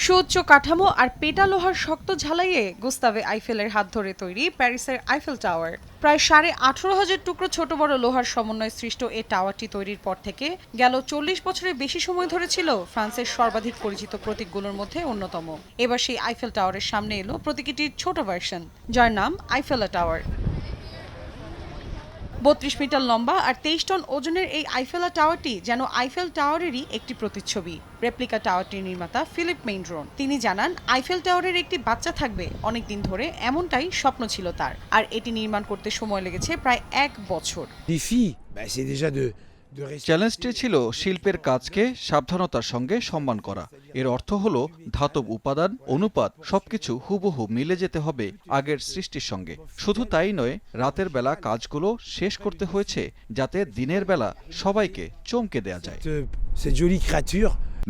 সুউচ্চ কাঠামো আর পেটা লোহার শক্ত ঝালাইয়ে গুস্তাভে আইফেলের হাত ধরে তৈরি প্যারিসের আইফেল টাওয়ার। প্রায় 18,500 টুকরো ছোট বড় লোহার সমন্বয়ে সৃষ্ট এই টাওয়ারটি তৈরির পর থেকে গেল 40 বছরের বেশি সময় ধরে ছিল ফ্রান্সের সর্বাধিক পরিচিত প্রতীকগুলোর মধ্যে অন্যতম। এবার সেই আইফেল টাওয়ারের সামনে এলো প্রতীকটির ছোট ভার্সন, যার নাম আইফেলা টাওয়ার। 32 মিটার লম্বা আর 23 টন ওজনের এই আইফেলা টাওয়ারটি যেন আইফেল টাওয়ারেরই একটি প্রতিচ্ছবি। রেপ্লিকা টাওয়ারটির নির্মাতা ফিলিপ মেইনড্রন তিনি জানান, আইফেল টাওয়ারের একটি বাচ্চা থাকবে অনেকদিন ধরে, এমনটাই স্বপ্ন ছিল তার। আর এটি নির্মাণ করতে সময় লেগেছে প্রায় 1 বছর। চ্যালেঞ্জটি ছিল শিল্পের কাজকে সাবধানতার সঙ্গে সম্মান করা। এর অর্থ হলো ধাতব উপাদান, অনুপাত সবকিছু হুবহু মিলে যেতে হবে আগের সৃষ্টির সঙ্গে। শুধু তাই নয়, রাতের বেলা কাজগুলো শেষ করতে হয়েছে যাতে দিনের বেলা সবাইকে চমকে দেয়া যায়।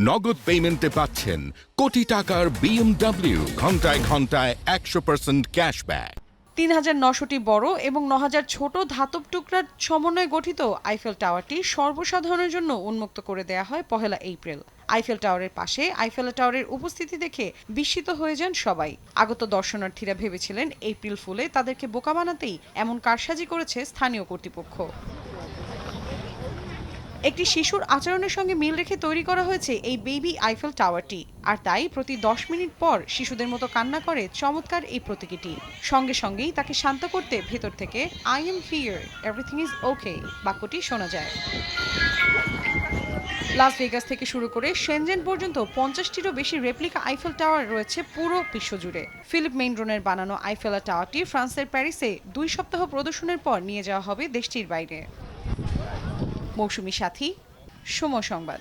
নগদ পেমেন্টে পাচ্ছেন কোটি টাকার BMW, ঘন্টায় ঘন্টায় 100% ক্যাশব্যাক। 3,900টি বড় এবং 9,000 ছোট ধাতব টুকরার সমন্বয়ে গঠিত আইফেল টাওয়ারটি সর্বসাধারণের জন্য উন্মুক্ত করে দেয়া হয় 1 এপ্রিল। আইফেল টাওয়ারের পাশে আইফেল টাওয়ারের উপস্থিতি দেখে বিস্মিত হয়ে যান সবাই। আগত দর্শনার্থীরা ভেবেছিলেন এপ্রিল ফুলে তাদেরকে বোকা বানাতেই এমন কারসাজি করেছে স্থানীয় কর্তৃপক্ষ। একটি শিশুর আচরণের সঙ্গে মিল রেখে তৈরি করা হয়েছে এই বেবি আইফেল টাওয়ারটি, আর তাই প্রতি 10 মিনিট পর শিশুদের মতো কান্না করে চমৎকার এই প্রতীকটি। সঙ্গে সঙ্গেই তাকে শান্ত করতে ভেতর থেকে I am here, everything is okay বাক্যটি শোনা যায়। লাস ভেগাস থেকে শুরু করে শেনজেন পর্যন্ত 50টিরও বেশি রেপ্লিকা আইফেল টাওয়ার রয়েছে পুরো বিশ্বজুড়ে। ফিলিপ মেইনড্রনের বানানো আইফেলা টাওয়ারটি ফ্রান্সের প্যারিসে 2 সপ্তাহ প্রদর্শনের পর নিয়ে যাওয়া হবে দেশটির বাইরে। মৌসুমী সাথী, সময় সংবাদ।